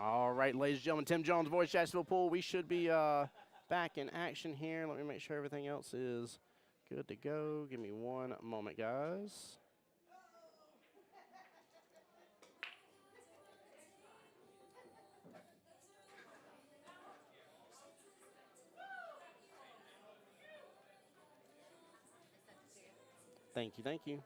All right, ladies and gentlemen, Tim Jones, voice Jacksonville Pool. We should be back in action here. Let me make sure everything else is good to go. Give me one moment, guys. Thank you, thank you.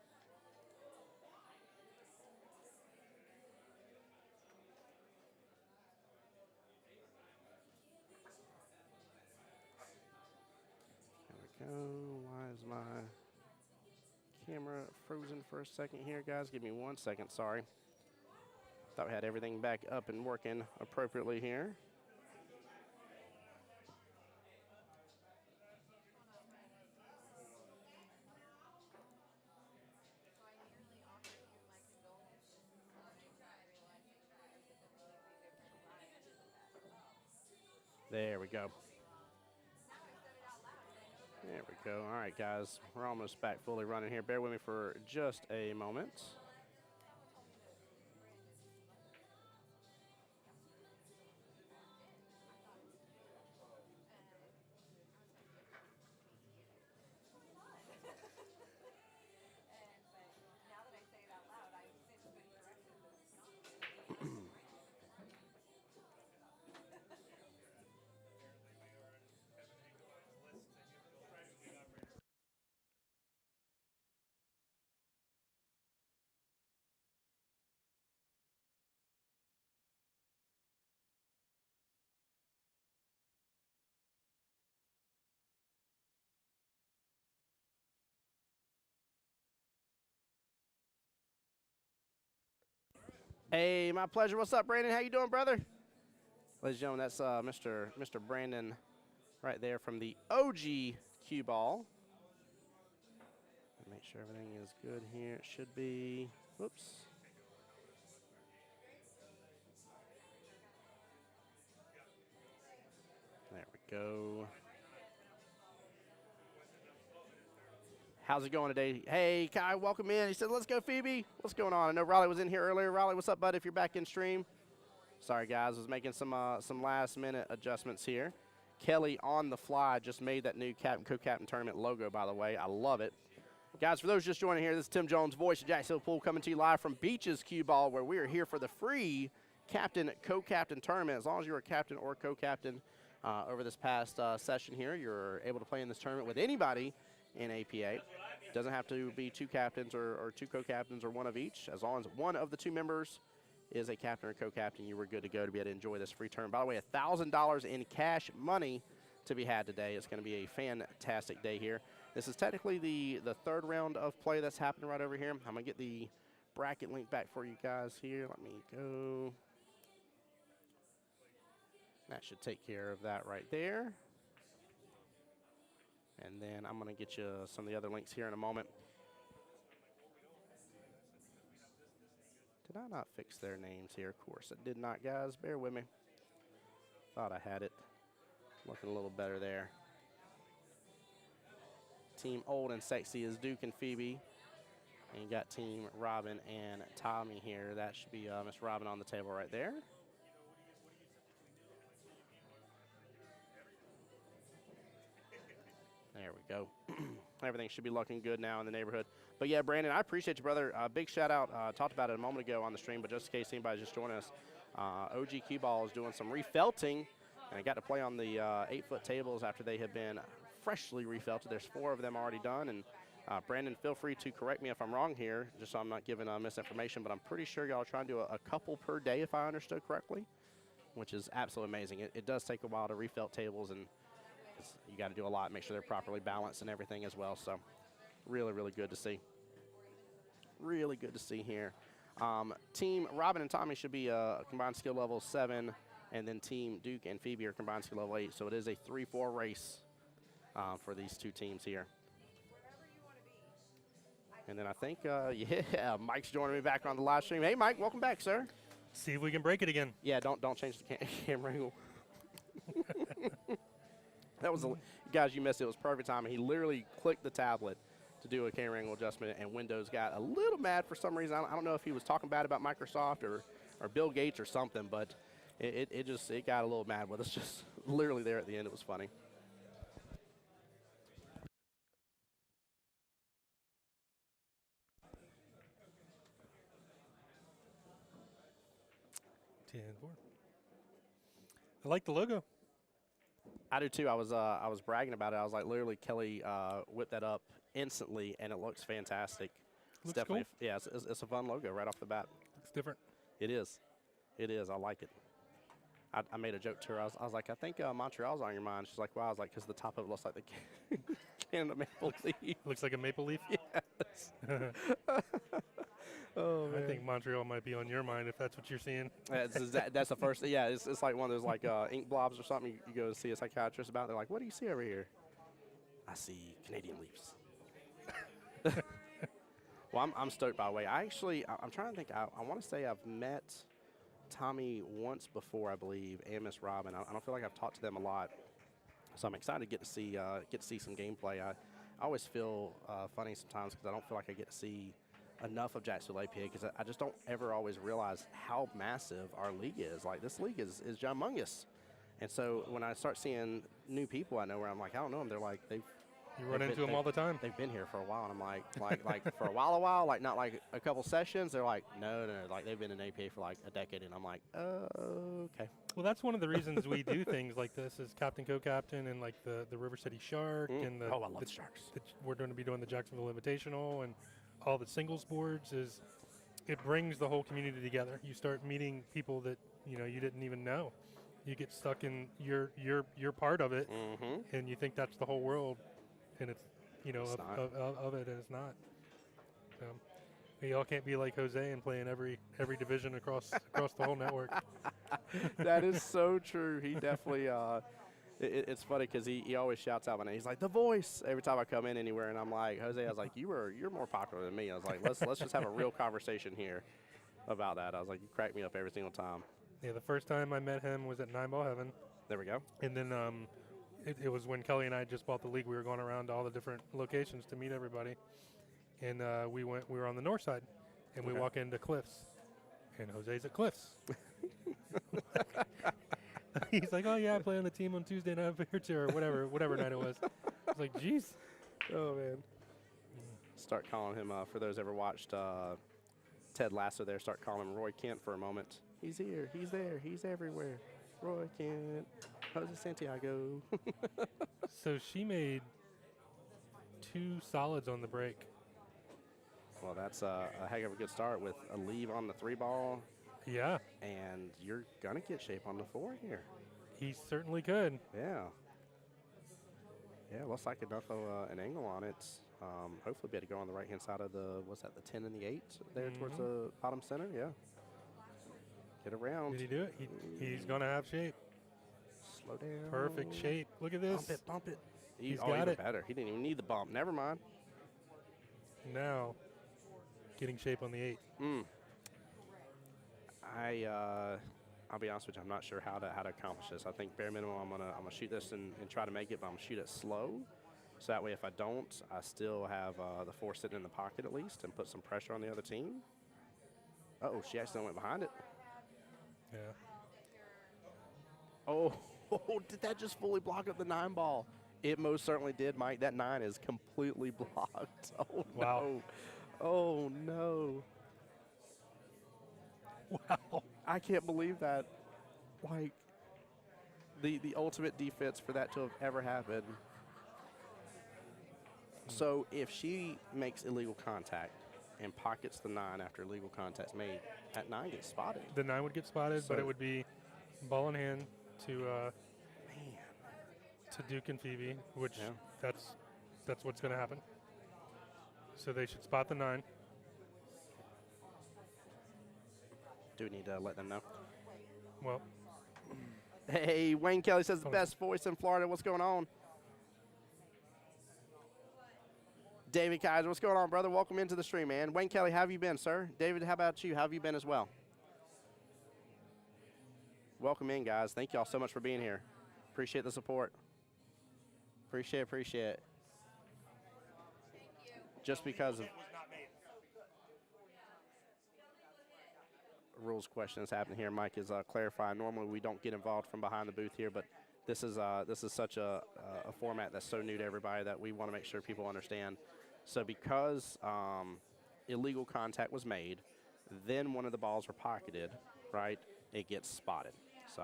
There we go. Why is my camera frozen for a second here, guys? Give me 1 second, sorry. Thought we had everything back up and working appropriately here. There we go. There we go. All right, guys. We're almost back fully running here. Bear with me for just a moment. Hey, my pleasure. What's up, Brandon? How you doing, brother? Ladies and gentlemen, that's Mr. Brandon right there from the OG Qball. Make sure everything is good here. It should be. Whoops. There we go. How's it going today? Hey, Kai, welcome in. He said, let's go, Phoebe. What's going on? I know Raleigh was in here earlier. Raleigh, what's up, bud, if you're back in stream? Sorry, guys. I was making some last-minute adjustments here. Kelly on the fly just made that new captain co-captain tournament logo, by the way. I love it. Guys, for those just joining here, this is Tim Jones, voice of Jacksonville Pool, coming to you live from Beaches Qball, where we are here for the free captain co-captain tournament. As long as you're a captain or co-captain over this past session here, you're able to play in this tournament with anybody in APA. Doesn't have to be two captains or two co-captains or one of each. As long as one of the two members is a captain or co-captain, you were good to go to be able to enjoy this free tournament. By the way, $1,000 in cash money to be had today. It's going to be a fantastic day here. This is technically the third round of play that's happening right over here. I'm going to get the bracket link back for you guys here. Let me go. That should take care of that right there. And then I'm going to get you some of the other links here in a moment. Did I not fix their names here? Of course I did not, guys. Bear with me. Thought I had it. Looking a little better there. Team Old and Sexy is Duke and Phoebe. And you got Team Robin and Tommy here. That should be Miss Robin on the table right there. There we go. Everything should be looking good now in the neighborhood. But yeah, Brandon, I appreciate you, brother. Big shout out. Talked about it a moment ago on the stream, but just in case anybody's just joining us, OG Qball is doing some refelting, and I got to play on the 8-foot tables after they have been freshly refelted. There's 4 of them already done, and Brandon, feel free to correct me if I'm wrong here, just so I'm not giving misinformation, but I'm pretty sure y'all are trying to do a couple per day, if I understood correctly, which is absolutely amazing. It does take a while to refelt tables, and you got to do a lot, make sure they're properly balanced and everything as well. So really, really good to see. Really good to see here. Team Robin and Tommy should be combined skill level 7, and then Team Duke and Phoebe are combined skill level 8. So it is a 3-4 race for these two teams here. And then I think, yeah, Mike's joining me back on the live stream. Hey, Mike, welcome back, sir. See if we can break it again. Yeah, don't change the camera angle. That was, guys, you missed it. It was perfect timing. He literally clicked the tablet to do a camera angle adjustment, and Windows got a little mad for some reason. I don't know if he was talking bad about Microsoft or Bill Gates or something, but it got a little mad with us just literally there at the end. It was funny. I like the logo. I do too. I was bragging about it. I was like, literally, Kelly whipped that up instantly, and it looks fantastic. It's Looks definitely, cool. yeah, it's a fun logo right off the bat. Looks different. It is. It is. I like it. I made a joke to her. I was like, I think Montreal's on your mind. She's like, why? I was like, because the top of it looks like the Canada maple leaf. Looks like a maple leaf. Yes. Oh, man. I think Montreal might be on your mind if that's what you're seeing. That's the first. Yeah, it's like one of those like ink blobs or something. You go to see a psychiatrist about. They're like, what do you see over here? I see Canadian leaves. Well, I'm stoked by the way. I'm trying to think. I want to say I've met Tommy once before, I believe, and Miss Robin. I don't feel like I've talked to them a lot, so I'm excited to get to see some gameplay. I always feel funny sometimes because I don't feel like I get to see enough of Jacksonville APA because I just don't ever always realize how massive our league is. Like this league is humongous, and so when I start seeing new people I know where I'm like, I don't know them, they're like You run into them all the time. they've been here for a while, and I'm like for a while, like not like a couple sessions. They're like, no, like they've been in APA for like a decade, and I'm like, okay. Well, that's one of the reasons we do things like this is Captain, Co-Captain, and like the River City Shark, and I love the Sharks. we're going to be doing the Jacksonville Invitational and all the singles boards. Is it brings the whole community together. You start meeting people that you didn't even know. You get stuck in you're part of it, and you think that's the whole world. And it's, of it, and it's not. We all can't be like Jose and play in every division across the whole network. That is so true. He definitely. It's funny because he always shouts out my name. He's like the voice every time I come in anywhere, and I'm like, Jose. I was like, you're more popular than me. I was like, let's just have a real conversation here about that. I was like, you crack me up every single time. Yeah, the first time I met him was at 9-Ball Heaven. There we go. And then it was when Kelly and I just bought the league. We were going around to all the different locations to meet everybody. And we were on the north side, and we walk into Cliffs, and Jose's at Cliffs. He's like, oh yeah, I play on the team on Tuesday night here too, or whatever night it was. I was like, jeez. Oh man. Start calling him. For those ever watched Ted Lasso, there, start calling him Roy Kent for a moment. He's here. He's there. He's everywhere. Roy Kent. Jose Santiago. So she made 2 solids on the break. Well, that's a heck of a good start with a leave on the 3-ball. Yeah. And you're going to get shape on the 4 here. He certainly could. Yeah. Yeah, looks like enough of an angle on it. Hopefully be able to go on the right-hand side of the 10 and the 8 there towards the bottom center. Yeah. Get around. Did he do it? He's going to have shape. Slow down. Perfect shape. Look at this. Bump it. He's got got even it. Better. He didn't even need the bump. Never mind. Now, getting shape on the 8. I'll be honest with you. I'm not sure how to accomplish this. I think bare minimum, I'm gonna shoot this and try to make it, but I'm gonna shoot it slow, so that way if I don't, I still have the 4 sitting in the pocket at least and put some pressure on the other team. Uh-oh, she accidentally went behind it. Yeah. Oh, did that just fully block up the 9-ball? It most certainly did, Mike. That 9 is completely blocked. Oh, wow. No. Oh, no. Wow. I can't believe that. Like, the ultimate defense for that to have ever happened. So if she makes illegal contact and pockets the 9 after illegal contact's made, that 9 gets spotted. The 9 would get spotted, but it would be ball in hand to Duke and Phoebe, which that's what's going to happen. So they should spot the 9. Do we need to let them know? Well. Hey, Wayne Kelly says the best voice in Florida. What's going on? David Kaiser, what's going on, brother? Welcome into the stream, man. Wayne Kelly, how have you been, sir? David, how about you? How have you been as well? Welcome in, guys. Thank you all so much for being here. Appreciate the support. Appreciate it. Just because of... rules question that's happening here. Mike is clarifying. Normally we don't get involved from behind the booth here, but this is such a format that's so new to everybody that we want to make sure people understand. So because illegal contact was made, then one of the balls were pocketed, right? It gets spotted. So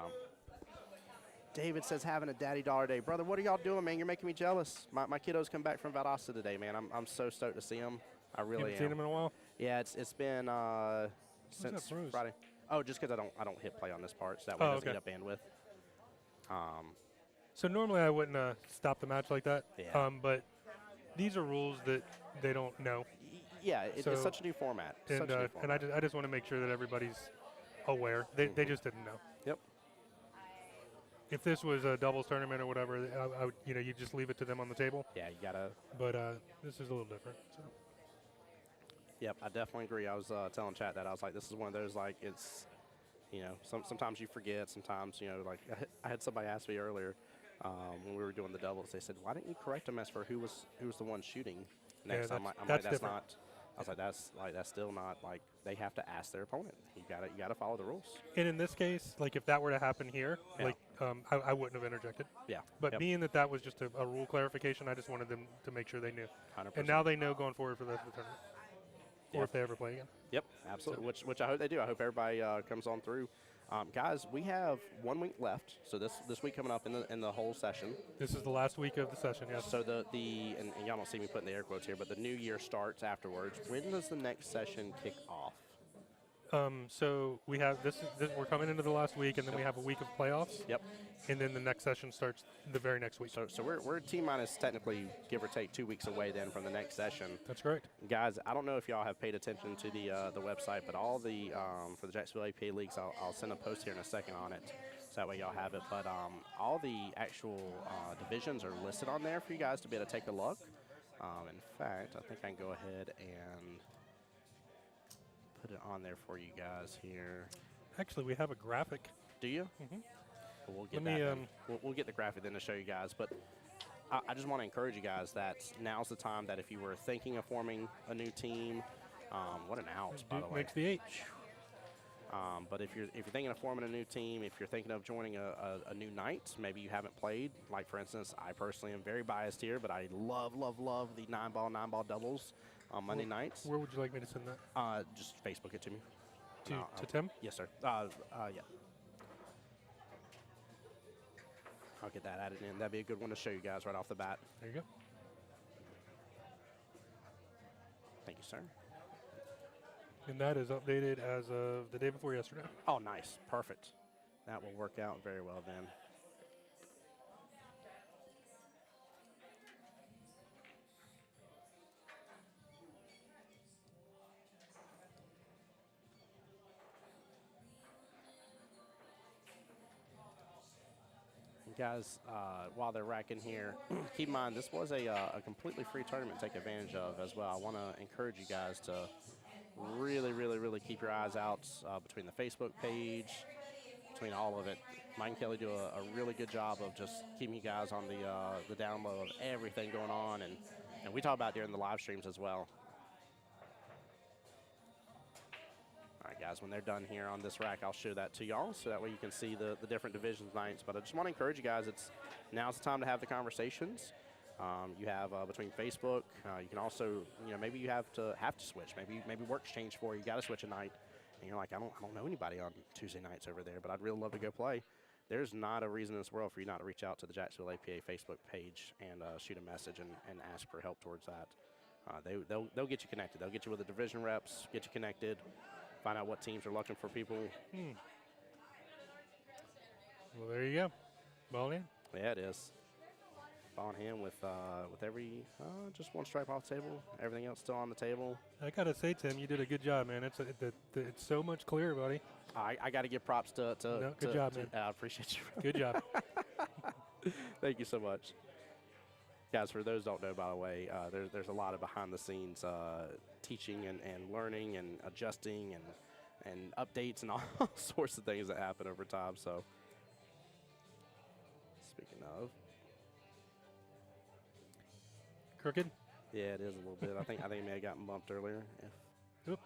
David says having a daddy daughter day. Brother, what are y'all doing, man? You're making me jealous. My kiddos come back from Valdosta today, man. I'm so stoked to see them. I really Haven't seen him in a while. Yeah, it's been since Friday. Oh, just because I don't hit play on this part, so that way it doesn't eat up bandwidth. So normally I wouldn't stop the match like that. Yeah. But these are rules that they don't know. Yeah, it's such a new format. And I just want to make sure that everybody's aware. They just didn't know. Yep. If this was a doubles tournament or whatever, I would, you just leave it to them on the table. Yeah, you gotta. But this is a little different. So. Yep, I definitely agree. I was telling chat that I was like, this is one of those like it's, sometimes you forget. Sometimes like I had somebody ask me earlier when we were doing the doubles. They said, why didn't you correct them as for who was the one shooting next? Yeah, I'm like, that's different. not. I was like, that's still not like they have to ask their opponent. You gotta follow the rules. And in this case, like if that were to happen here, like I wouldn't have interjected. Yeah. But being that was just a rule clarification, I just wanted them to make sure they knew. 100%. And now they know going forward for the rest of the tournament. Or if they ever play again. Yep, absolutely. Which I hope they do. I hope everybody comes on through. Guys, we have 1 week left. So this week coming up in the whole session. This is the last week of the session, yes. So and y'all don't see me putting the air quotes here, but the new year starts afterwards. When does the next session kick off? So we have this we're coming into the last week, and then we have a week of playoffs. Yep. And then the next session starts the very next week. So we're T-minus technically, give or take, 2 weeks away then from the next session. That's correct. Guys, I don't know if y'all have paid attention to the website, but all the for the Jacksonville APA leagues, I'll send a post here in a second on it, so that way y'all have it. But all the actual divisions are listed on there for you guys to be able to take a look. In fact, I think I can go ahead and put it on there for you guys here. Actually, we have a graphic. Do you? Mm-hmm. We'll get that. We'll get the graphic then to show you guys. But I just want to encourage you guys that now's the time that if you were thinking of forming a new team, what an out, by the way. Makes the 8. But if you're thinking of forming a new team, if you're thinking of joining a new night, maybe you haven't played. Like for instance, I personally am very biased here, but I love the 9-ball doubles on Monday nights. Where would you like me to send that? Just Facebook it to me. To Tim? Yes, sir. Yeah. I'll get that added in. That'd be a good one to show you guys right off the bat. There you go. Thank you, sir. And that is updated as of the day before yesterday. Oh, nice. Perfect. That will work out very well then. Guys, while they're racking here, keep in mind this was a completely free tournament to take advantage of as well. I want to encourage you guys to really keep your eyes out between the Facebook page, between all of it. Mike and Kelly do a really good job of just keeping you guys on the down low of everything going on, and we talk about during the live streams as well. All right, guys, when they're done here on this rack, I'll show that to y'all so that way you can see the different divisions nights. But I just want to encourage you guys, now's the time to have the conversations. You have between Facebook, you can also, maybe you have to switch. Maybe work's changed for you. You got to switch a night, and you're like, I don't know anybody on Tuesday nights over there, but I'd really love to go play. There's not a reason in this world for you not to reach out to the Jacksonville APA Facebook page and shoot a message and ask for help towards that. They'll get you connected. They'll get you with the division reps, get you connected, find out what teams are looking for people. Well, there you go. Ball in. Yeah, it is. Ball in hand with every just one stripe off the table. Everything else still on the table. I gotta say, Tim, you did a good job, man. It's so much clearer, buddy. I got to give props to good job, man. I appreciate you. Good job. Thank you so much. Guys, for those who don't know, by the way, there's a lot of behind-the-scenes teaching and learning and adjusting and updates and all sorts of things that happen over time. So, speaking of. Crooked? Yeah, it is a little bit. I think it may have gotten bumped earlier. Oop.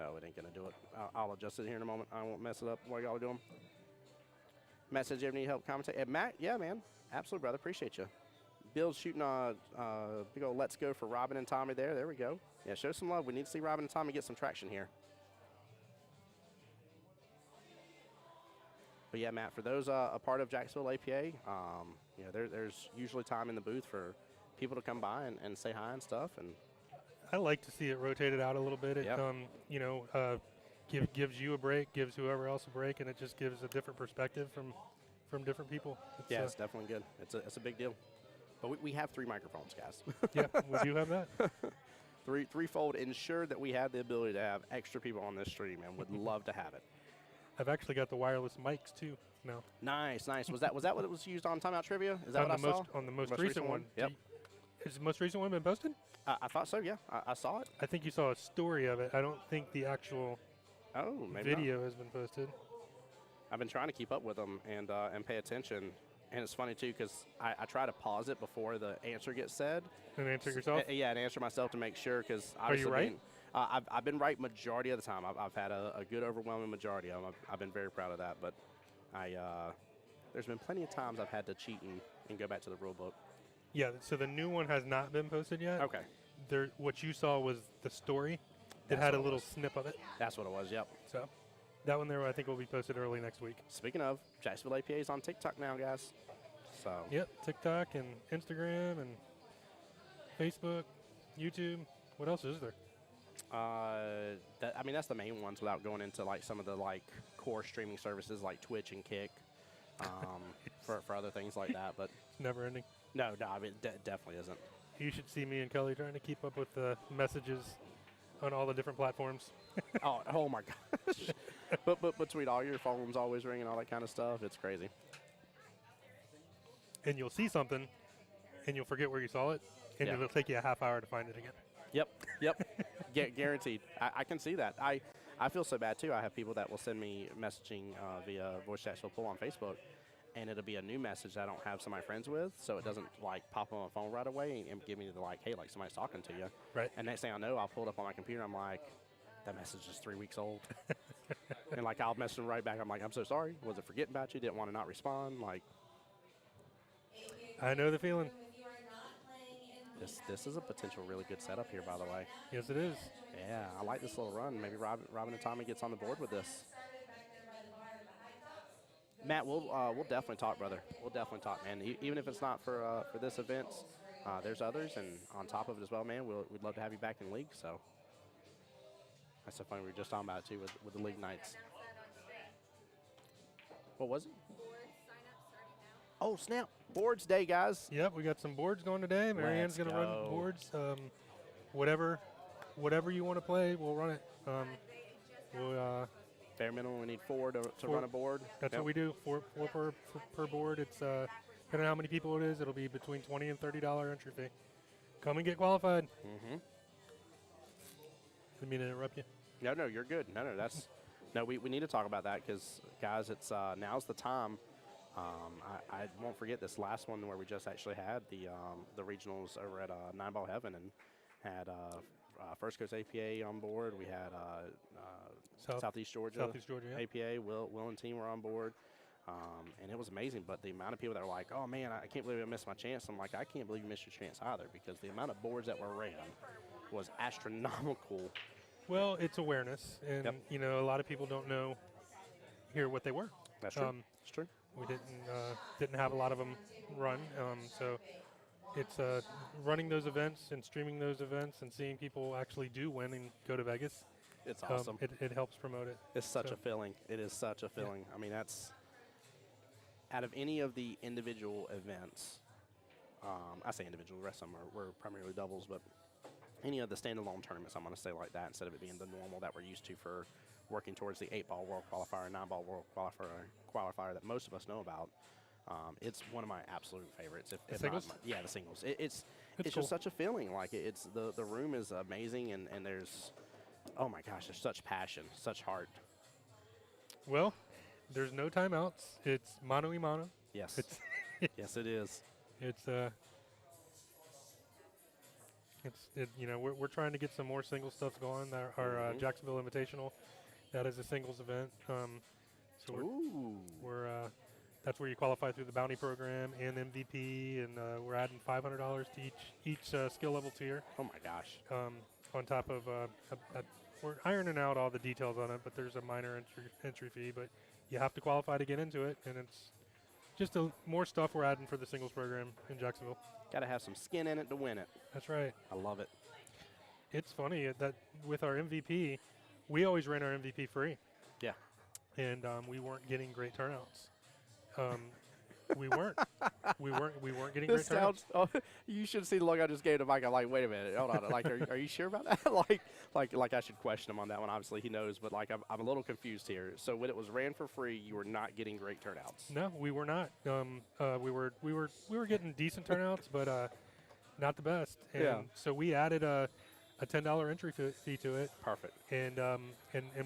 Oh, it ain't going to do it. I'll adjust it here in a moment. I won't mess it up while y'all are doing. Message, you ever need help commentate? Matt, yeah, man. Absolutely, brother. Appreciate you. Bill's shooting a big old let's go for Robin and Tommy there. There we go. Yeah, show some love. We need to see Robin and Tommy get some traction here. But yeah, Matt, for those a part of Jacksonville APA, you know, there's usually time in the booth for people to come by and say hi and stuff. And I like to see it rotated out a little bit. It, Yep. you know, gives you a break, gives whoever else a break, and it just gives a different perspective from different people. yeah, it's definitely good. It's a big deal. But we have 3 microphones, guys. Yeah, we do have that. Threefold ensured that we had the ability to have extra people on this stream and would love to have it. I've actually got the wireless mics too now. Nice, nice. Was that what it was used on Timeout Trivia? Is that on what the I saw? on the most recent one? Yep. Has the most recent one been posted? I thought so, yeah. I saw it. I think you saw a story of it. I don't think the actual Oh, maybe not. video has been posted. I've been trying to keep up with them and pay attention. And it's funny, too, because I try to pause it before the answer gets said. And answer yourself? Yeah, and answer myself to make sure, because Are you right? I've been right majority of the time. I've had a good overwhelming majority of them. I've been very proud of that. But there's been plenty of times I've had to cheat and go back to the rule book. Yeah, so the new one has not been posted yet. Okay. What you saw was the story. It That's had a what it little was. snip of it. That's what it was, yep. So that one there I think will be posted early next week. Speaking of, Jacksonville APA is on TikTok now, guys. So Yep, TikTok and Instagram and Facebook, YouTube. What else is there? that's the main ones without going into like some of the like core streaming services like Twitch and Kick, for other things like that. But It's never ending. no, I mean, it definitely isn't. You should see me and Kelly trying to keep up with the messages on all the different platforms. oh my gosh! but between all your phones always ringing, all that kind of stuff, it's crazy. And you'll see something, and you'll forget where you saw it, and Yeah. it'll take you a half hour to find it again. Yep. Guaranteed. I can see that. I feel so bad too. I have people that will send me messaging via Voice Jacksonville Poll on Facebook, and it'll be a new message that I don't have some of my friends with, so it doesn't like pop on my phone right away and give me the like, hey, like somebody's talking to you. Right. And next thing I know, I'll pull it up on my computer. I'm like, that message is 3 weeks old. And like I'll message them right back. I'm like, I'm so sorry. Was it forgetting about you? Didn't want to not respond. Like I know the feeling. this is a potential really good setup here, by the way. Yes, it is. Yeah, I like this little run. Maybe Robin and Tommy gets on the board with this. Matt, we'll definitely talk, brother. We'll definitely talk, man. Even if it's not for this event, there's others, and on top of it as well, man. We'd love to have you back in league. So that's so funny. We were just talking about it too with the league nights. What was it? Oh snap! Boards day, guys. Yep, we got some boards going today. Marianne's Let's going to go. run boards. Whatever you want to play, we'll run it. Fair minimum, we need 4 to run a board. That's Yep. what we do. Four per board. It's depending on how many people it is, it'll be between $20 and $30 entry fee. Come and get qualified. Mm-hmm. Didn't mean to interrupt you. No, you're good. No, that's no. We need to talk about that because, guys, it's now's the time. I won't forget this last one where we just actually had the regionals over at 9-Ball Heaven and had First Coast APA on board. We had Southeast Georgia yeah. APA. Will and team were on board. And it was amazing, but the amount of people that were like, oh man, I can't believe I missed my chance. I'm like, I can't believe you missed your chance either, because the amount of boards that were ran was astronomical. Well, it's awareness, and Yep. you know, a lot of people don't know here what they were. That's true. It's true. We didn't have a lot of them run, so it's running those events and streaming those events and seeing people actually do win and go to Vegas. It's awesome. It helps promote it. It's such So- a feeling. It is such a feeling. I mean, that's out of any of the individual events. I say individual. The rest of them were primarily doubles, but any of the standalone tournaments, I'm going to say like that instead of it being the normal that we're used to for working towards the 8-ball World Qualifier, 9-ball World Qualifier that most of us know about. It's one of my absolute favorites. If singles? Not the singles. It's cool. just such a feeling. Like it's the room is amazing, and there's, oh my gosh, there's such passion, such heart. Well, there's no timeouts. It's mano y mano. Yes. It's Yes, it is. it's We're trying to get some more single stuff going. Our Jacksonville Invitational, that is a singles event. So we're that's where you qualify through the bounty program and MVP, and we're adding $500 to each skill level tier. Oh my gosh! On top of we're ironing out all the details on it, but there's a minor entry fee. But you have to qualify to get into it, and it's just more stuff we're adding for the singles program in Jacksonville. Got to have some skin in it to win it. That's right. I love it. It's funny that with our MVP, we always ran our MVP free. Yeah. And we weren't getting great turnouts. We weren't getting great turnouts. Oh, you should see the look I just gave to Mike. I'm like, wait a minute, hold on. Like, are you sure about that? like I should question him on that one. Obviously, he knows, but like, I'm a little confused here. So when it was ran for free, you were not getting great turnouts. No, we were not. We were getting decent turnouts, but not the best. And so we added a $10 entry fee to it. Perfect. And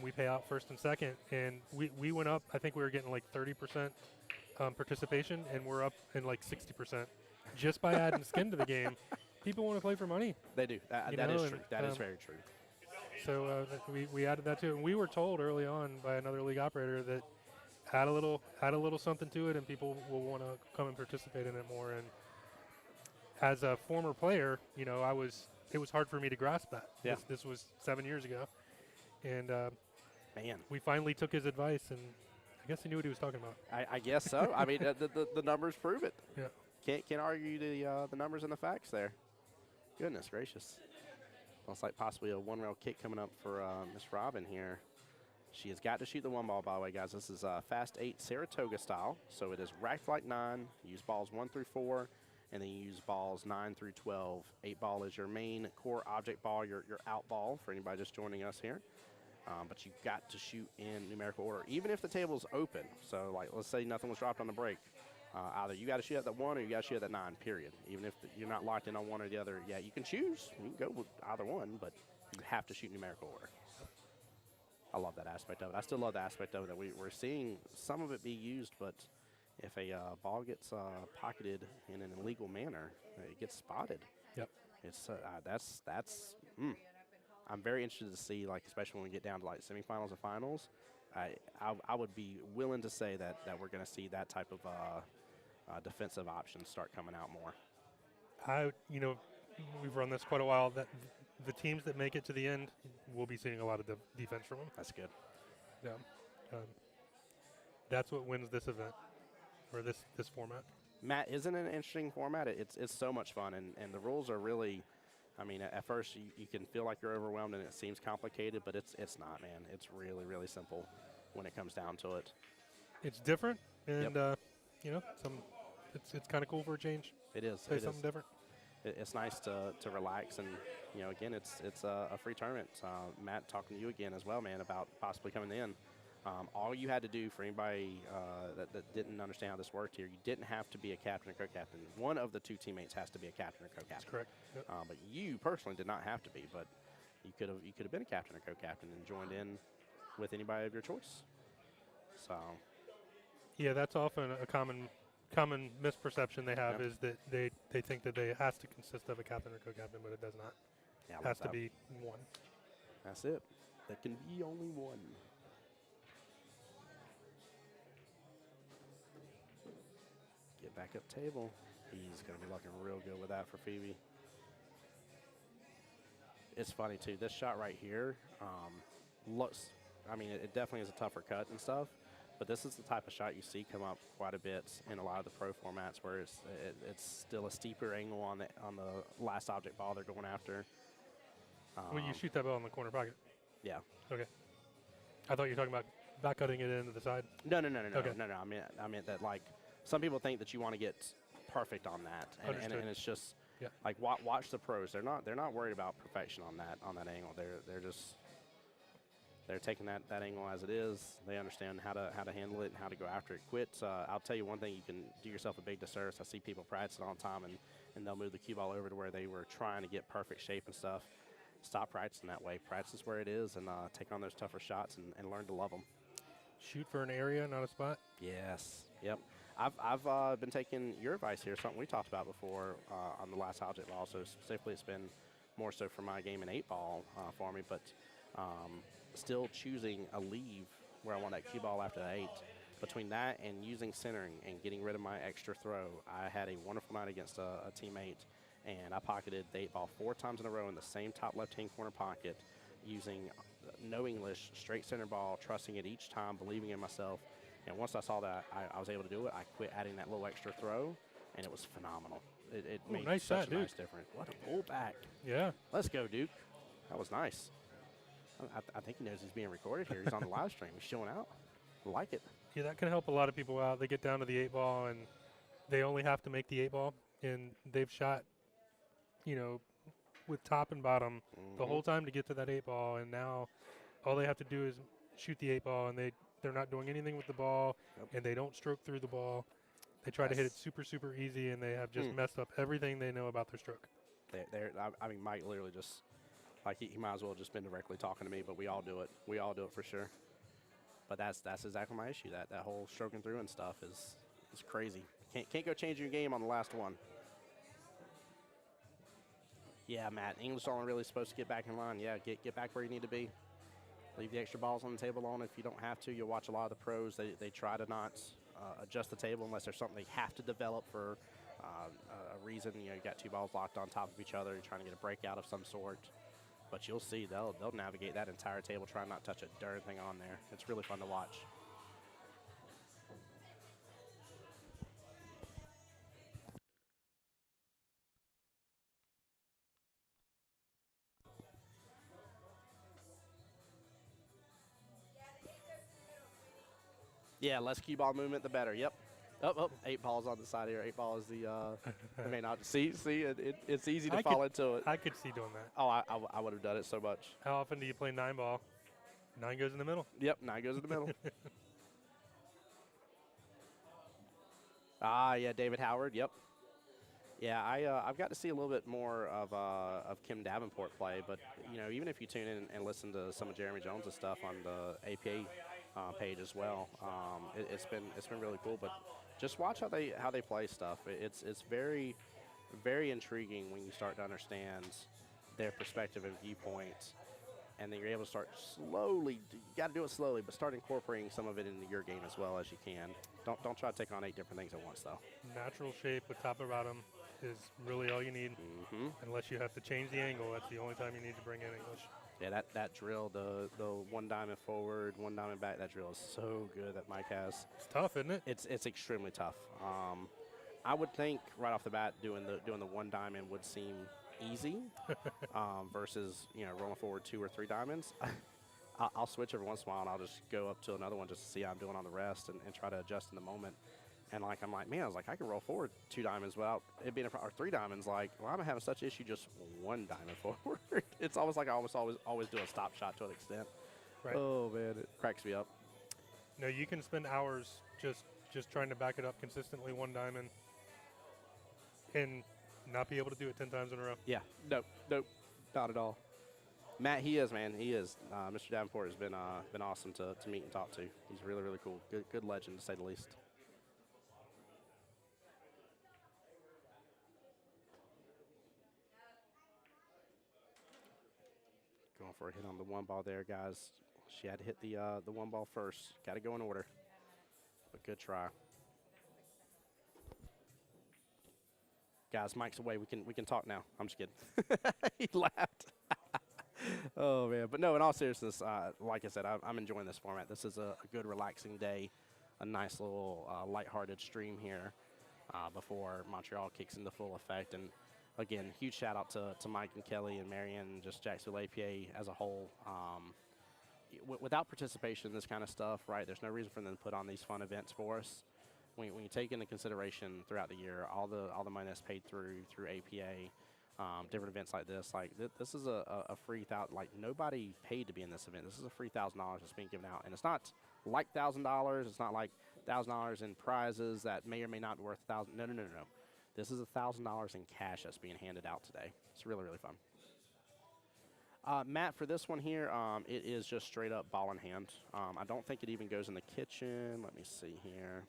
we pay out first and second, and we went up. I think we were getting like 30% participation, and we're up in like 60% just by adding skin to the game. People want to play for money. They do. That is true. That is very true. So we added that too, and we were told early on by another league operator that add a little something to it, and people will want to come and participate in it more. And as a former player, it was hard for me to grasp that. Yeah. This was 7 years ago, and man, we finally took his advice, and I guess he knew what he was talking about. I guess so. I mean, the numbers prove it. Yeah. Can't argue the numbers and the facts there. Goodness gracious. Looks like possibly a one-rail kick coming up for Miss Robin here. She has got to shoot the one ball, by the way, guys. This is Fast 8 Saratoga style. So it is racked like 9. You use balls 1 through 4, and then you use balls 9 through 12. 8 ball is your main core object ball, your out ball for anybody just joining us here. But you've got to shoot in numerical order, even if the table's open. So, like, let's say nothing was dropped on the break. Either you got to shoot at that 1 or you got to shoot at that 9, period. Even if you're not locked in on one or the other, yeah, you can choose. You can go with either one, but you have to shoot numerical order. I love that aspect of it. I still love the aspect of it that we're seeing some of it be used, but if a ball gets pocketed in an illegal manner, it gets spotted. Yep. It's I'm very interested to see, like, especially when we get down to like semifinals and finals. I would be willing to say that we're going to see that type of defensive options start coming out more. We've run this quite a while. That the teams that make it to the end, we'll be seeing a lot of defense from them. That's good. Yeah. That's what wins this event, or this format. Matt, isn't it an interesting format? It's so much fun, and the rules are really, I mean, at first you can feel like you're overwhelmed and it seems complicated, but it's not, man. It's really, really simple when it comes down to it. It's different, and it's kind of cool for a change. It is. Say something different. It's nice to relax, and again, it's a free tournament. Matt, talking to you again as well, man, about possibly coming in. All you had to do for anybody that didn't understand how this worked here, you didn't have to be a captain or co-captain. One of the two teammates has to be a captain or co-captain. That's correct. Yep. But you personally did not have to be, but you could have been a captain or co-captain and joined in with anybody of your choice. So. Yeah, that's often a common misperception they have, is that they think that they has to consist of a captain or co-captain, but it does not. Yeah, it has to be one. That's it. There can be only one. Get back up table. He's going to be looking real good with that for Phoebe. It's funny, too. This shot right here looks, I mean, it definitely is a tougher cut and stuff, but this is the type of shot you see come up quite a bit in a lot of the pro formats where it's still a steeper angle on the last object ball they're going after. When you shoot that ball in the corner pocket? Yeah. Okay. I thought you were talking about back cutting it into the side. No. Okay. No. I meant that, like, some people think that you want to get perfect on that, and it's just like watch the pros. They're not worried about perfection on that angle. They're taking that angle as it is. They understand how to handle it and how to go after it. I'll tell you one thing, you can do yourself a big disservice. I see people practicing all the time, and they'll move the cue ball over to where they were trying to get perfect shape and stuff. Stop practicing that way. Practice where it is and take on those tougher shots and learn to love them. Shoot for an area, not a spot? Yes. Yep. I've been taking your advice here, something we talked about before on the last object ball. So specifically, it's been more so for my game in 8-ball for me, but still choosing a leave where I want that cue ball after the 8. Between that and using centering and getting rid of my extra throw, I had a wonderful night against a teammate, and I pocketed the 8-ball 4 times in a row in the same top left-hand corner pocket, using no English, straight center ball, trusting it each time, believing in myself. And once I saw that I was able to do it, I quit adding that little extra throw, and it was phenomenal. It made nice such shot, a nice Duke. difference. What a pullback. Yeah. Let's go, Duke. That was nice. I think he knows he's being recorded here. He's on the live stream. He's showing out. I like it. Yeah, that can help a lot of people out. They get down to the 8-ball, and they only have to make the 8-ball, and they've shot, with top and bottom the whole time to get to that 8-ball, and now all they have to do is shoot the 8-ball, and they're not doing anything with the ball, and they don't stroke through the ball. They try to hit it super, super easy, and they have just messed up everything they know about their stroke. I mean, Mike literally just, like, he might as well have just been directly talking to me, but we all do it. We all do it for sure. But that's exactly my issue. That whole stroking through and stuff is crazy. Can't go change your game on the last one. Yeah, Matt, English only really supposed to get back in line. Yeah, get back where you need to be. Leave the extra balls on the table alone if you don't have to. You'll watch a lot of the pros. They try to not adjust the table unless there's something they have to develop for a reason. You got 2 balls locked on top of each other. You're trying to get a breakout of some sort. But you'll see they'll navigate that entire table, trying not to touch a darn thing on there. It's really fun to watch. Yeah, less cue ball movement, the better. Yep. 8 balls on the side here. 8 ball is the. I mean, it's easy to fall into it. I could see doing that. Oh, I would have done it so much. How often do you play 9-ball? 9 goes in the middle. Yep, 9 goes in the middle. Yeah, David Howard. Yep. Yeah, I've got to see a little bit more of Kim Davenport play, but even if you tune in and listen to some of Jeremy Jones' stuff on the APA page as well, it's been really cool. But just watch how they play stuff. It's very, very intriguing when you start to understand their perspective and viewpoint, and then you're able to start slowly. You got to do it slowly, but start incorporating some of it into your game as well as you can. Don't try to take on 8 different things at once, though. Natural shape with top and bottom is really all you need. Unless you have to change the angle, that's the only time you need to bring in English. Yeah, that drill, the 1 diamond forward, 1 diamond back, that drill is so good that Mike has. It's tough, isn't it? It's extremely tough. I would think right off the bat doing the 1 diamond would seem easy versus rolling forward 2 or 3 diamonds. I'll switch every once in a while and I'll just go up to another one just to see how I'm doing on the rest and try to adjust in the moment. And I'm like, man, I can roll forward 2 diamonds without it being or 3 diamonds. Like, well, I'm having such issue just 1 diamond forward. It's almost like I always do a stop shot to an extent. Right. Oh man, it cracks me up. No, you can spend hours just trying to back it up consistently 1 diamond and not be able to do it 10 times in a row. Yeah, nope, not at all. Matt, he is, man. He is. Mr. Davenport has been awesome to meet and talk to. He's really, really cool. Good legend, to say the least. Going for a hit on the 1 ball there, guys. She had to hit the 1 ball first. Got to go in order. But good try. Guys, Mike's away. We can talk now. I'm just kidding. He laughed. Oh, man. But no, in all seriousness, like I said, I'm enjoying this format. This is a good, relaxing day, a nice little lighthearted stream here before Montreal kicks into full effect. And, again, huge shout-out to Mike and Kelly and Marion and just Jacksonville APA as a whole. Without participation in this kind of stuff, right, there's no reason for them to put on these fun events for us. When you take into consideration throughout the year all the money that's paid through APA, different events like this, this is a free nobody paid to be in this event. This is a free $1,000 that's being given out, and it's not like $1,000. It's not like $1,000 in prizes that may or may not be worth $1,000. No. This is $1,000 in cash that's being handed out today. It's really, really fun. Matt, for this one here, it is just straight up ball in hand. I don't think it even goes in the kitchen. Let me see here.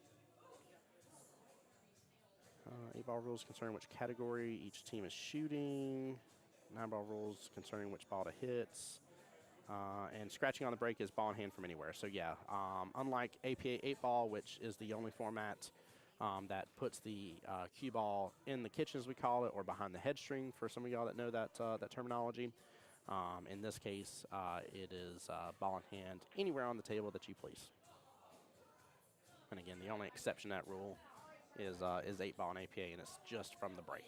8-ball rules concern which category each team is shooting. 9-ball rules concerning which ball to hit. And scratching on the break is ball in hand from anywhere. So yeah, unlike APA 8-ball, which is the only format that puts the cue ball in the kitchen, as we call it, or behind the head string for some of y'all that know that that terminology. In this case, it is ball in hand anywhere on the table that you please. And again, the only exception to that rule is 8-ball and APA, and it's just from the break.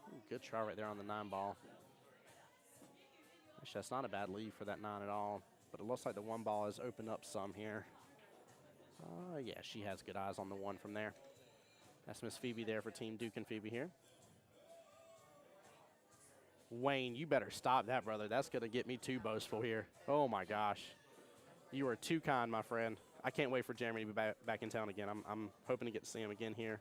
Ooh, good try right there on the 9-ball. Actually, that's not a bad lead for that 9 at all, but it looks like the 1 ball has opened up some here. Yeah, she has good eyes on the 1 from there. That's Miss Phoebe there for Team Duke and Phoebe here. Wayne, you better stop that, brother. That's going to get me too boastful here. Oh, my gosh. You are too kind, my friend. I can't wait for Jeremy to be back in town again. I'm hoping to get to see him again here.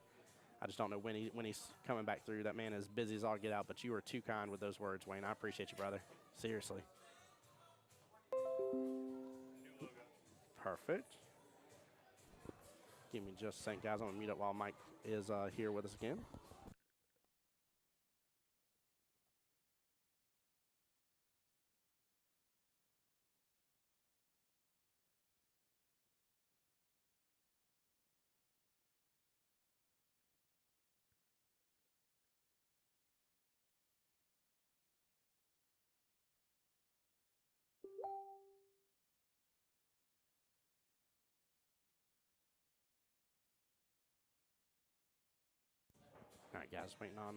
I just don't know when he's coming back through. That man is busy as all get out, but you are too kind with those words, Wayne. I appreciate you, brother. Seriously. Perfect. Give me just a second, guys. I'm going to mute up while Mike is here with us again. All right, guys, waiting on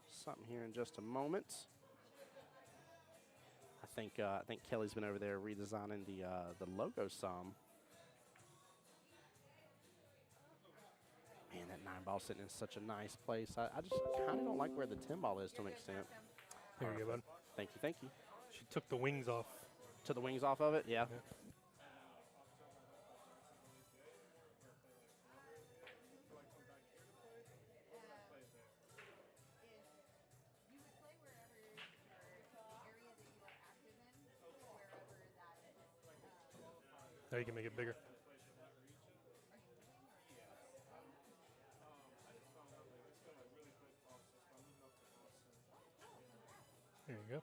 something here in just a moment. I think Kelly's been over there redesigning the logo some. Man, that 9-ball sitting in such a nice place. I just kind of don't like where the 10-ball is to an extent. There you go, bud. Thank you, thank you. She took the wings off. Took the wings off of it? Yeah. Now you can make it bigger. There you go.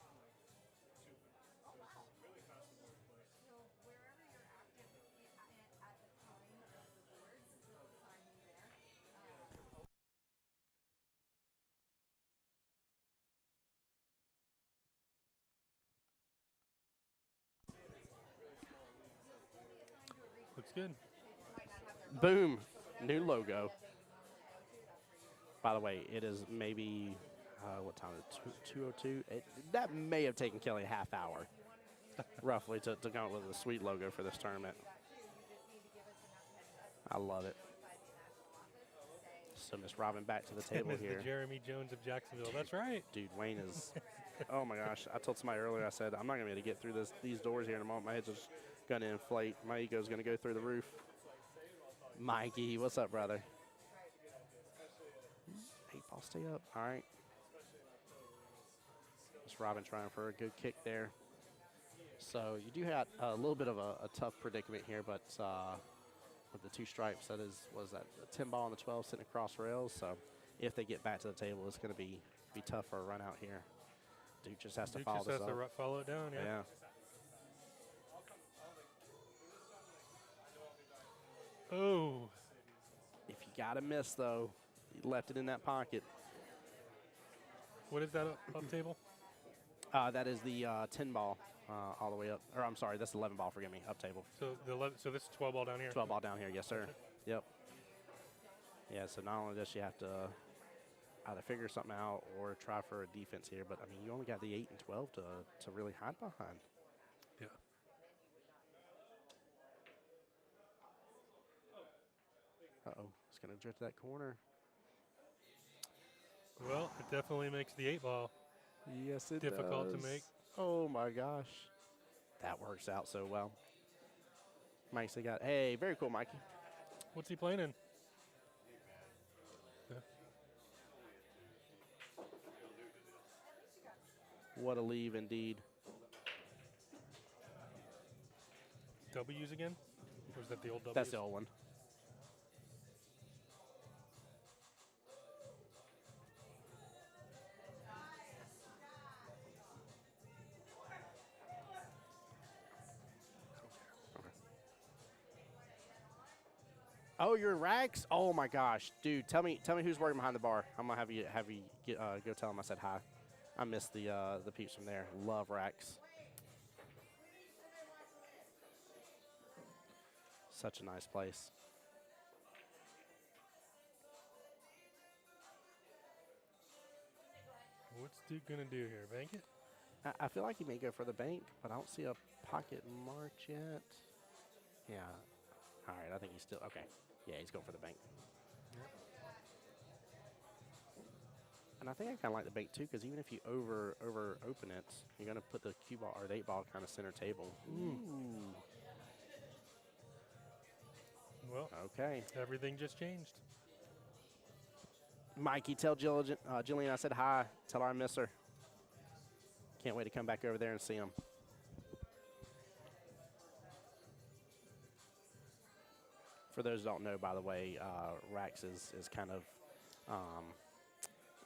Looks good. Boom. New logo. By the way, it is maybe, what time is it? 2:02? That may have taken Kelly a half hour, roughly, to come up with a sweet logo for this tournament. I love it. So Miss Robin back to the table here. The Jeremy Jones of Jacksonville. That's right. Dude, Wayne is, oh my gosh. I told somebody earlier, I said, I'm not going to be able to get through these doors here in a moment. My head's just going to inflate. My ego's going to go through the roof. Mikey, what's up, brother? 8-ball, stay up. All right. Miss Robin trying for a good kick there. So you do have a little bit of a tough predicament here, but with the 2 stripes, that was that the 10-ball and the 12 sitting across rails. So if they get back to the table, it's going to be tough for a run out here. Duke just has to follow this up. Duke just has to follow it down, yeah. Oh. If you got to miss, though, you left it in that pocket. What is that up table? That is the 10-ball all the way up. Or I'm sorry, that's the 11-ball, forgive me, up table. So so this is 12-ball down here? 12-ball down here, yes, sir. Okay. Yep. Yeah, so not only does she have to either figure something out or try for a defense here, but, I mean, you only got the 8 and 12 to really hide behind. Yeah. Uh-oh, it's going to drift that corner. Well, it definitely makes the 8-ball Yes, it difficult does. to make. Oh, my gosh. That works out so well. Mike's got, hey, very cool, Mikey. What's he playing in? Yeah. What a leave, indeed. W's again? Or is that the old W's? That's the old one. Oh, you're in racks? Oh my gosh, dude! Tell me who's working behind the bar. I'm gonna have you get, go tell them I said hi. I missed the peeps from there. Love racks. Such a nice place. What's Duke gonna do here? Bank it? I feel like he may go for the bank, but I don't see a pocket march yet. Yeah. All right, I think he's still okay. Yeah, he's going for the bank. Yep. And I think I kind of like the bank too, because even if you over open it, you're gonna put the cue ball or the 8-ball kind of center table. Ooh. Well, Okay. everything just changed. Mikey, tell Jillian I said hi. Tell her I miss her. Can't wait to come back over there and see him. For those who don't know, by the way, Rax is kind of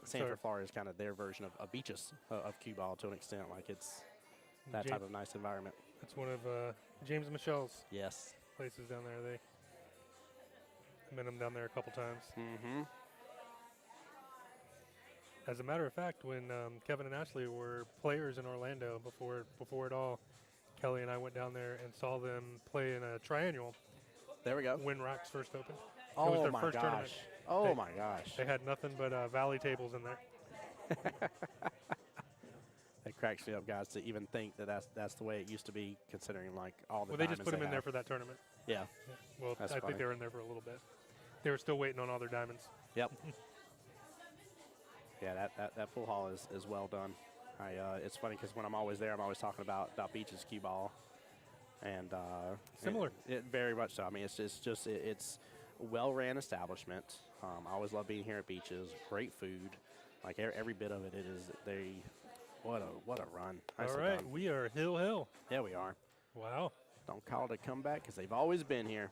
Sanford, Florida is kind of their version of beaches of Qball to an extent. Like it's that type of nice environment. That's one of James Michelle's Yes. places down there. They met him down there a couple times. Mm-hmm. As a matter of fact, when Kevin and Ashley were players in Orlando before it all, Kelly and I went down there and saw them play in a triennial. There we go. When Rax first opened. Oh it was their my first gosh. tournament. Oh my gosh. They had nothing but valley tables in there. It cracks me up, guys, to even think that that's the way it used to be, considering like all the. Well, they just put them in have. there for that tournament. Yeah. Well, That's I funny. think they were in there for a little bit. They were still waiting on all their diamonds. Yep. Yeah, that pool hall is well done. It's funny because when I'm always there, I'm always talking about Beach's Qball, and Similar. It very much so. I mean, it's well-ran establishment. I always love being here at Beaches. Great food, like every bit of it. It is what a run. All right, we are Hill. Yeah, we are. Wow. Don't call it a comeback because they've always been here.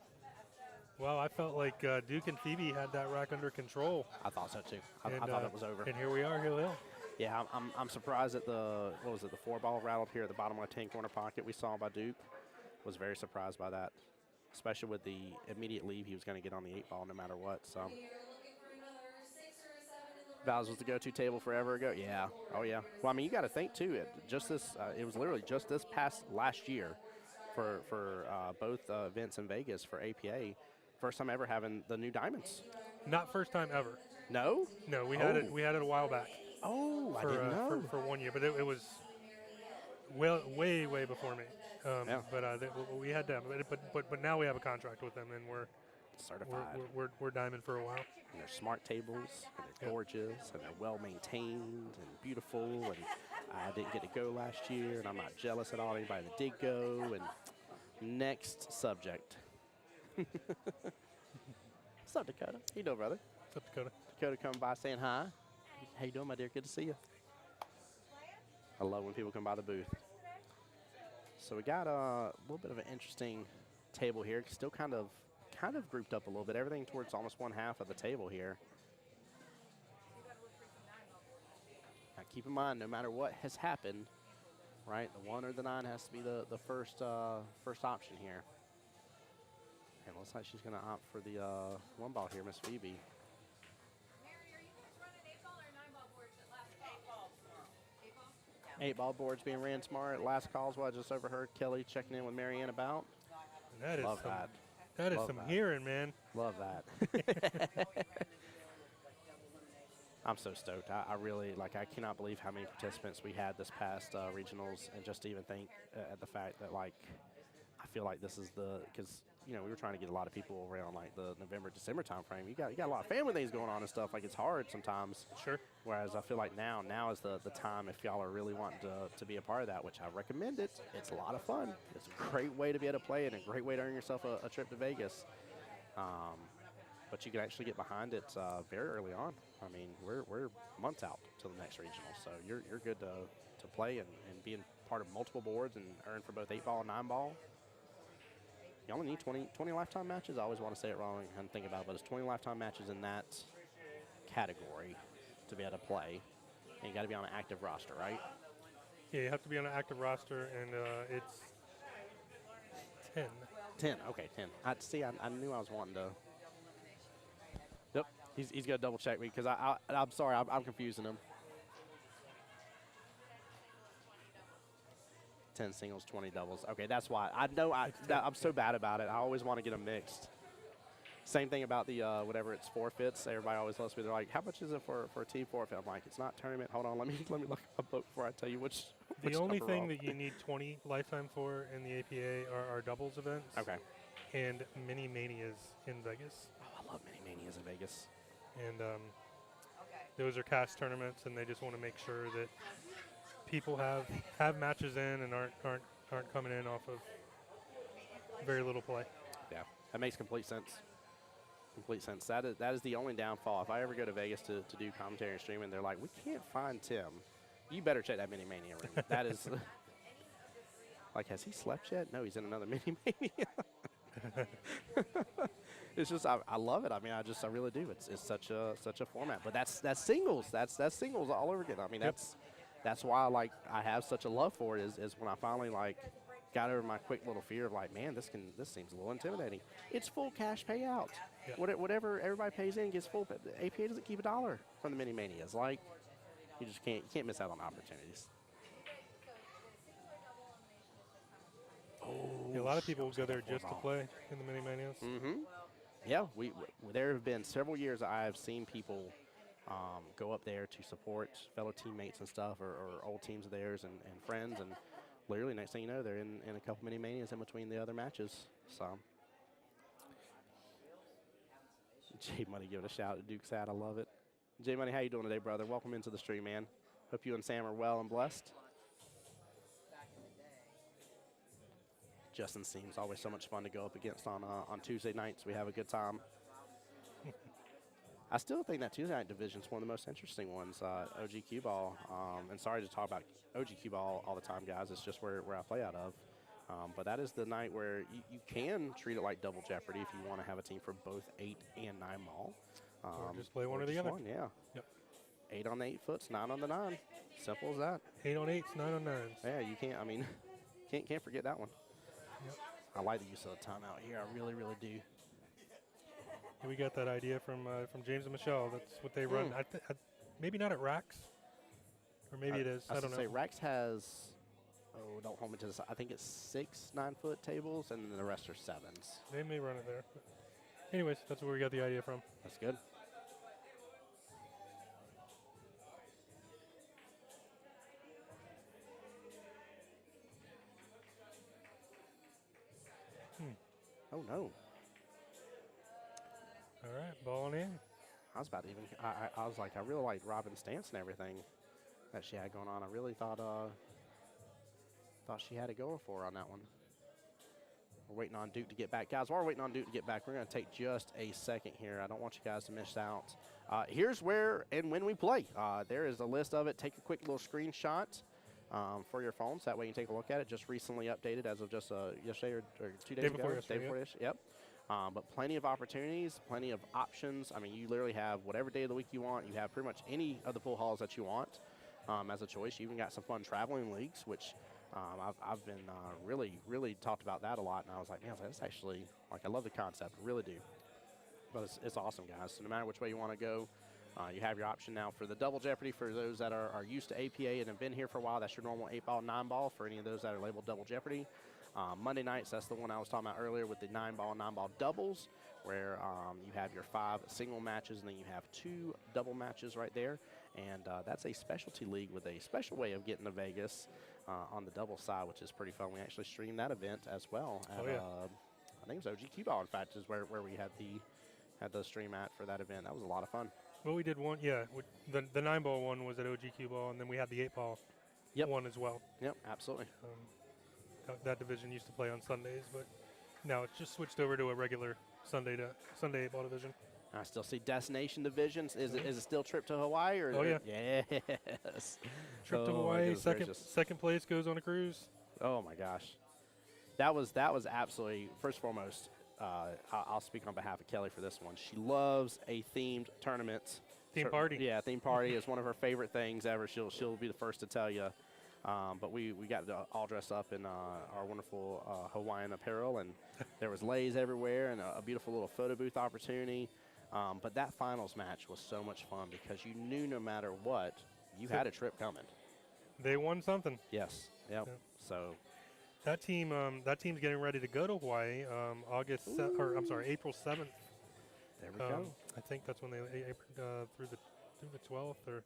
Wow, I felt like Duke and Phoebe had that rack under control. I thought so too. I thought it was over. And here we are, Hill. Yeah, I'm surprised that the 4-ball rattled here at the bottom of my 10-corner pocket we saw by Duke. Was very surprised by that, especially with the immediate leave he was going to get on the 8-ball no matter what. So, Val's was the go-to table forever ago. Yeah. Oh yeah. Well, I mean, you got to think too. It was literally just this past last year for both events in Vegas for APA. First time ever having the new diamonds. Not first time ever. No. No, we had it a while back. Oh, for, I didn't know. For 1 year, but it was way before me. Yeah. But we had them. But now we have a contract with them, and we're certified. We're diamond for a while. And they're smart tables, and they're gorgeous, and they're well maintained and beautiful. And I didn't get to go last year, and I'm not jealous at all. Anybody that did go. And next subject. What's up, Dakota? How you doing, brother? What's up, Dakota? Dakota coming by saying hi. How you doing, my dear? Good to see you. I love when people come by the booth. So we got a little bit of an interesting table here. Still kind of grouped up a little bit. Everything towards almost one half of the table here. Now keep in mind, no matter what has happened, right, the 1 or the 9 has to be the first option here. And looks like she's going to opt for the 1-ball here, Miss Phoebe. Mary, are you guys running 8-ball or 9-ball boards at last call? 8-ball? 8-ball boards being ran tomorrow at last calls. What I just overheard Kelly checking in with Marianne about. That is Love that. That is Love some that. hearing, man. Love that. I'm so stoked. I really, I cannot believe how many participants we had this past regionals, and just to even think at the fact that, I feel like this is because, we were trying to get a lot of people around, the November, December time frame. You got a lot of family things going on and stuff. It's hard sometimes. Sure. Whereas I feel like now is the time if y'all are really wanting to be a part of that, which I recommend it. It's a lot of fun. It's a great way to be able to play it and a great way to earn yourself a trip to Vegas. But you can actually get behind it very early on. I mean, we're months out to the next regional, so you're good to play and be part of multiple boards and earn for both 8-ball and 9-ball. You only need 20 lifetime matches. I always want to say it wrong and think about it, but it's 20 lifetime matches in that category to be able to play. And you got to be on an active roster, right? Yeah, you have to be on an active roster, and it's 10. 10. Okay, 10. I knew I was wanting to He's going to double check me because I'm sorry, I'm confusing him. 10 singles, 20 doubles. Okay, that's why. I know I'm so bad about it. I always want to get them mixed. Same thing about the whatever it's forfeits. Everybody always lets me. They're like, "How much is it for a team forfeit?" I'm like, "It's not tournament. Hold on, let me look up before I tell you which." The which only number thing off. that you need 20 lifetime for in the APA are our doubles events. Okay. And mini manias in Vegas. Oh, I love mini manias in Vegas. And those are cast tournaments, and they just want to make sure that people have matches in and aren't coming in off of very little play. Yeah, that makes complete sense. Complete sense. That is the only downfall. If I ever go to Vegas to do commentary and streaming, they're like, "We can't find Tim." You better check that mini mania room. That is like, has he slept yet? No, he's in another mini mania. It's just I love it. I mean, I really do. It's such a format. But that's singles. That's singles all over again. I mean, that's why I have such a love for it is when I finally got over my quick little fear of man, this seems a little intimidating. It's full cash payout. Yep. Whatever everybody pays in gets full. The APA doesn't keep $1 from the mini manias. You just can't miss out on opportunities. Yeah, a lot of people go there just to play in the mini manias. Mm-hmm. Yeah, there have been several years I have seen people go up there to support fellow teammates and stuff, or old teams of theirs and friends, and literally next thing you know, they're in a couple mini manias in between the other matches. So, J Money giving a shout at Duke's hat. I love it. J Money, how you doing today, brother? Welcome into the stream, man. Hope you and Sam are well and blessed. Justin seems always so much fun to go up against on Tuesday nights. We have a good time. I still think that Tuesday night division is one of the most interesting ones. OG Qball, and sorry to talk about OG Qball all the time, guys. It's just where I play out of. But that is the night where you can treat it like double jeopardy if you want to have a team for both 8 and 9 ball. Or just play one or the other. Yeah. Yep. 8 on the 8 foots, 9 on the 9. Simple as that. 8 on 8s, 9 on 9s. Yeah, you can't. I mean, can't forget that one. Yep. I like the use of the timeout here. I really, really do. Yeah, we got that idea from James and Michelle. That's what they run. Maybe not at Rax, or maybe it is. I don't know. Say Rax has. Oh, don't hold me to this. I think it's 6 9-foot tables, and then the rest are 7s. They may run it there. But anyways, that's where we got the idea from. That's good. Oh, no. All right, balling in. I was about to even. I was like, I really like Robin's stance and everything that she had going on. I really thought she had it going for her on that one. We're waiting on Duke to get back. Guys, while we're waiting on Duke to get back, we're going to take just a second here. I don't want you guys to miss out. Here's where and when we play. There is a list of it. Take a quick little screenshot for your phones. That way you can take a look at it. Just recently updated as of just yesterday or 2 days ago. Day before yesterday, yep. But plenty of opportunities, plenty of options. I mean, you literally have whatever day of the week you want. You have pretty much any of the pool halls that you want as a choice. You even got some fun traveling leagues, which I've been really talked about that a lot. And I was like, man, that's actually, I love the concept. I really do. But it's awesome, guys. So no matter which way you want to go, you have your option now for the double jeopardy for those that are used to APA and have been here for a while. That's your normal 8-ball, 9-ball for any of those that are labeled double jeopardy. Monday nights, that's the one I was talking about earlier with the 9-ball, 9-ball doubles, where you have your 5 single matches and then you have 2 double matches right there. And that's a specialty league with a special way of getting to Vegas on the double side, which is pretty fun. We actually streamed that event as well. At, I think it was OG Qball, in fact, is where we had the stream at for that event. That was a lot of fun. Well, we did one, yeah. The 9-ball one was at OG Qball, and then we had the 8-ball one as well. Yep, absolutely. That division used to play on Sundays, but now it's just switched over to a regular Sunday 8-ball division. I still see destination divisions. Is it still trip to Hawaii? Or yes. Trip to Hawaii. Second place goes on a cruise. Oh my gosh, that was absolutely, first and foremost. I'll speak on behalf of Kelly for this one. She loves a themed tournament. Theme party. Yeah, theme party is one of her favorite things ever. She'll be the first to tell you. But we got all dressed up in our wonderful Hawaiian apparel, and there was leis everywhere and a beautiful little photo booth opportunity. But that finals match was so much fun because you knew no matter what, you had a trip coming. They won something. Yes. Yep. Yep. So That team's getting ready to go to Hawaii. April 7th. there we go. I think that's when they through the 12th or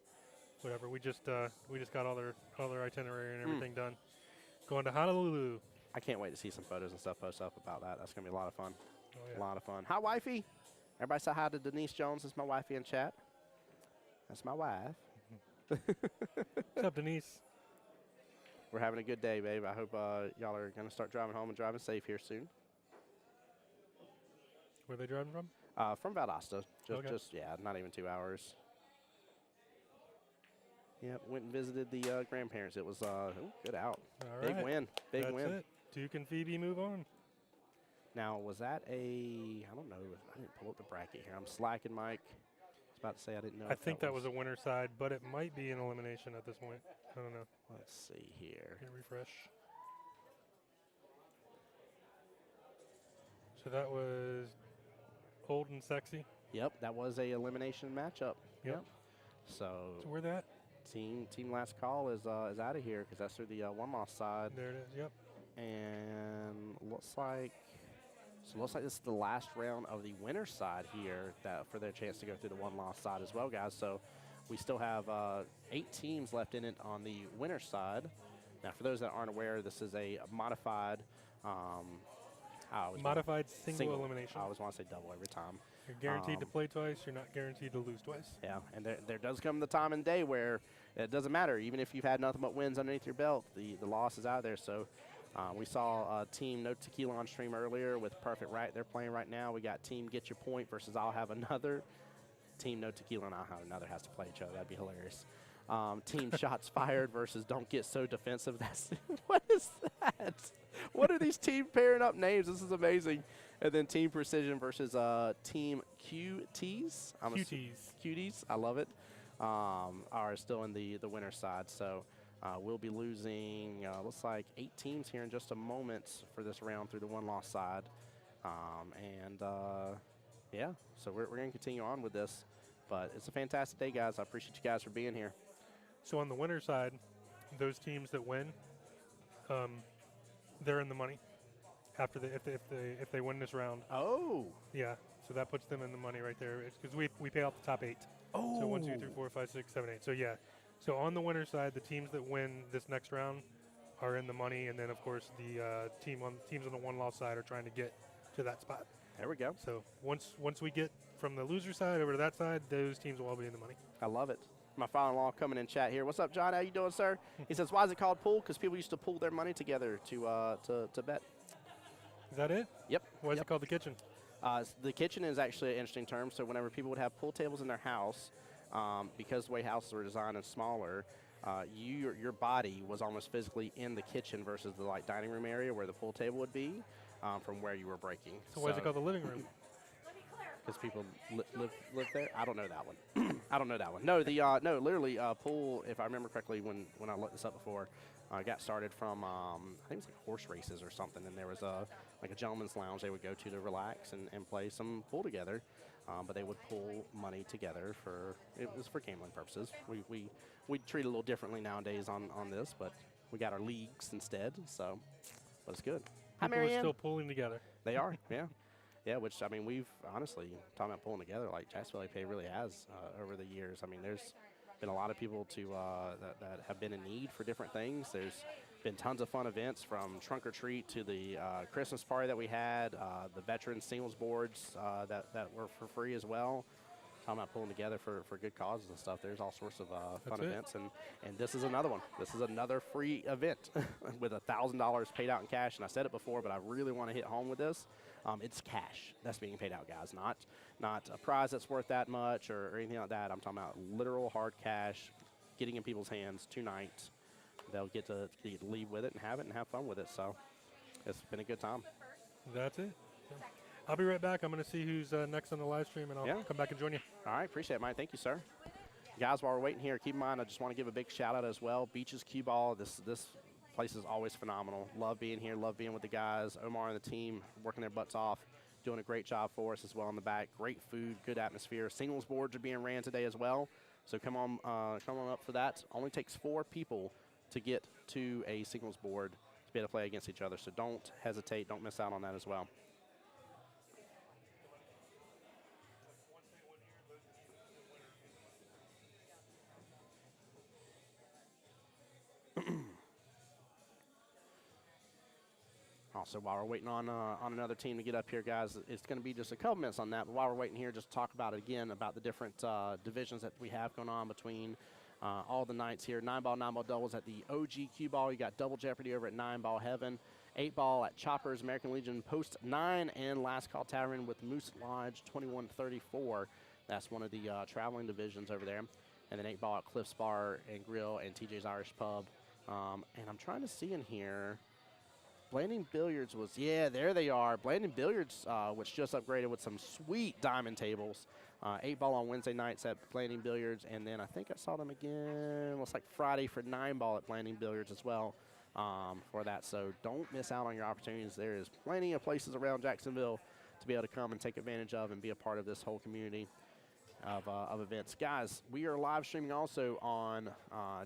whatever. We just got all their itinerary and everything done. Going to Honolulu. I can't wait to see some photos and stuff post up about that. That's gonna be a lot of fun. Oh, yeah. A lot of fun. Hi, wifey. Everybody say hi to Denise Jones. That's my wifey in chat. That's my wife. What's up, Denise? We're having a good day, babe. I hope y'all are gonna start driving home and driving safe here soon. Where are they driving from? From Valdosta. Okay. Yeah, not even 2 hours. Yep, went and visited the grandparents. It was good out. All Big right. win. Big That's win. it. Duke and Phoebe move on. Now, was that I don't know. I didn't pull up the bracket here. I'm slacking, Mike. I was about to say I didn't know. I think that was a winner side, but it might be an elimination at this point. I don't know. Let's see here. Hit refresh. So that was old and sexy. Yep, that was a elimination matchup. Yep. So So where that? team last call is out of here because that's through the one loss side. There it is. Yep. And looks like this is the last round of the winner side here for their chance to go through the one loss side as well, guys. So we still have 8 teams left in it on the winner side. Now, for those that aren't aware, this is a modified Modified single elimination. I always want to say double every time. You're guaranteed to play twice. You're not guaranteed to lose twice. Yeah, and there does come the time and day where it doesn't matter. Even if you've had nothing but wins underneath your belt, the loss is out there. So we saw Team No Tequila on stream earlier with Perfect Right. They're playing right now. We got Team Get Your Point versus I'll Have Another. Team No Tequila and I'll Have Another has to play each other. That'd be hilarious. Team Shots Fired versus Don't Get So Defensive. What is that? What are these team pairing up names? This is amazing. And then Team Precision versus Team QTs. Cuties. I love it. Are still in the winner side. So we'll be losing, looks like 8 teams here in just a moment for this round through the one loss side. Yeah, so we're going to continue on with this. But it's a fantastic day, guys. I appreciate you guys for being here. So on the winner side, those teams that win, they're in the money after if they win this round. Oh. Yeah. So that puts them in the money right there. It's because we pay out the top 8. Oh. So 1, 2, 3, 4, 5, 6, 7, 8. So yeah. So on the winner side, the teams that win this next round are in the money, and then of course the teams on the one loss side are trying to get to that spot. There we go. So once we get from the loser side over to that side, those teams will all be in the money. I love it. My father-in-law coming in chat here. What's up, John? How you doing, sir? He says, why is it called pool? Because people used to pool their money together to bet. Is that it? Yep. Why is it called the kitchen? The kitchen is actually an interesting term. So whenever people would have pool tables in their house, because the way houses were designed and smaller, your body was almost physically in the kitchen versus the dining room area where the pool table would be from where you were breaking. So why is it called the living room? Because people live there. I don't know that one. I don't know that one. No, literally pool. If I remember correctly, when I looked this up before, got started from I think it was like horse races or something, and there was a gentleman's lounge they would go to relax and play some pool together. But they would pool money together it was for gambling purposes. We treat it a little differently nowadays on this, but we got our leagues instead. So, but it's good. Hi, People are Marianne. still pulling together. They are, yeah. Yeah, which, I mean, we've honestly, talking about pulling together, like Jacksonville AP really has over the years. I mean, there's been a lot of people that have been in need for different things. There's been tons of fun events from Trunk or Treat to the Christmas party that we had, the veteran singles boards that were for free as well. Talking about pulling together for good causes and stuff. There's all sorts of fun events, and this is another one. This is another free event with $1,000 paid out in cash. And I said it before, but I really want to hit home with this. It's cash that's being paid out, guys, not a prize that's worth that much or anything like that. I'm talking about literal hard cash getting in people's hands tonight. They'll get to leave with it and have fun with it. So it's been a good time. That's it. Yeah. I'll be right back. I'm going to see who's next on the live stream, and I'll come back and join you. All right, appreciate it, Mike. Thank you, sir. Guys, while we're waiting here, keep in mind, I just want to give a big shout out as well. Beaches Qball. This place is always phenomenal. Love being here. Love being with the guys. Omar and the team working their butts off doing a great job for us as well in the back. Great food, good atmosphere. Singles boards are being ran today as well. So come on up for that. Only takes 4 people to get to a singles board to be able to play against each other. So don't hesitate. Don't miss out on that as well. Also, while we're waiting on another team to get up here, guys, it's going to be just a couple minutes on that. But while we're waiting here, just talk about it again, about the different divisions that we have going on between all the nights here. 9-ball, 9-ball doubles at the OG Qball. You got Double Jeopardy over at 9-ball Heaven. 8-ball at Choppers, American Legion Post 9, and Last Call Tavern with Moose Lodge 2134. That's one of the traveling divisions over there. And then 8-ball at Cliffs Bar and Grill and TJ's Irish Pub. And I'm trying to see in here. Blanding Billiards was, yeah, there they are. Blanding Billiards, which just upgraded with some sweet diamond tables. 8-ball on Wednesday nights at Blanding Billiards, and then I think I saw them again, looks like Friday for 9-ball at Blanding Billiards as well for that. So don't miss out on your opportunities. There is plenty of places around Jacksonville to be able to come and take advantage of and be a part of this whole community of events. Guys, we are live streaming also on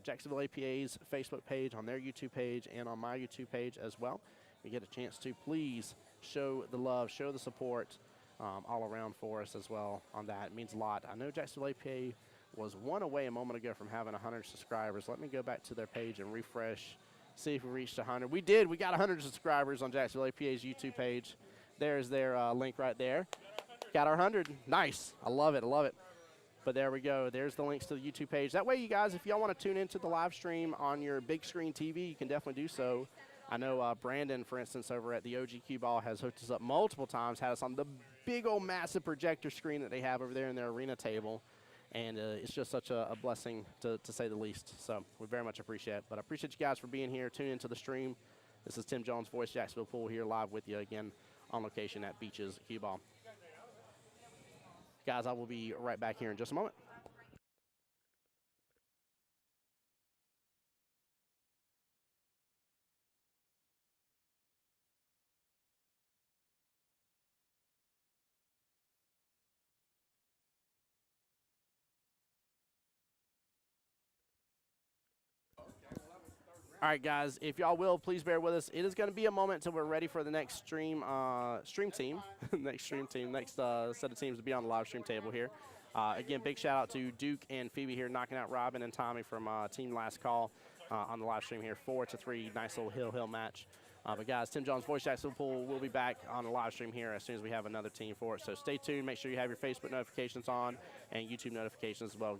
Jacksonville APA's Facebook page, on their YouTube page, and on my YouTube page as well. You get a chance to please show the love, show the support all around for us as well on that. It means a lot. I know Jacksonville APA was one away a moment ago from having 100 subscribers. Let me go back to their page and refresh, see if we reached 100. We did. We got 100 subscribers on Jacksonville APA's YouTube page. There's their link right there. Got our 100. Nice. I love it. I love it. But there we go. There's the links to the YouTube page. That way, you guys, if y'all want to tune into the live stream on your big screen TV, you can definitely do so. I know Brandon, for instance, over at the OG Qball has hooked us up multiple times, had us on the big old massive projector screen that they have over there in their arena table. And it's just such a blessing, to say the least. So we very much appreciate it. But I appreciate you guys for being here, tuning into the stream. This is Tim Jones, Voice Jacksonville Pool, here live with you again on location at Beaches Qball. Guys, I will be right back here in just a moment. All right, guys, if y'all will, please bear with us. It is going to be a moment until we're ready for the next stream team, next set of teams to be on the live stream table here. Again, big shout out to Duke and Phoebe here, knocking out Robin and Tommy from Team Last Call on the live stream here, 4-3, nice little hill match. But guys, Tim Jones, Voice Jacksonville Pool, will be back on the live stream here as soon as we have another team for it. So stay tuned. Make sure you have your Facebook notifications on and YouTube notifications as well.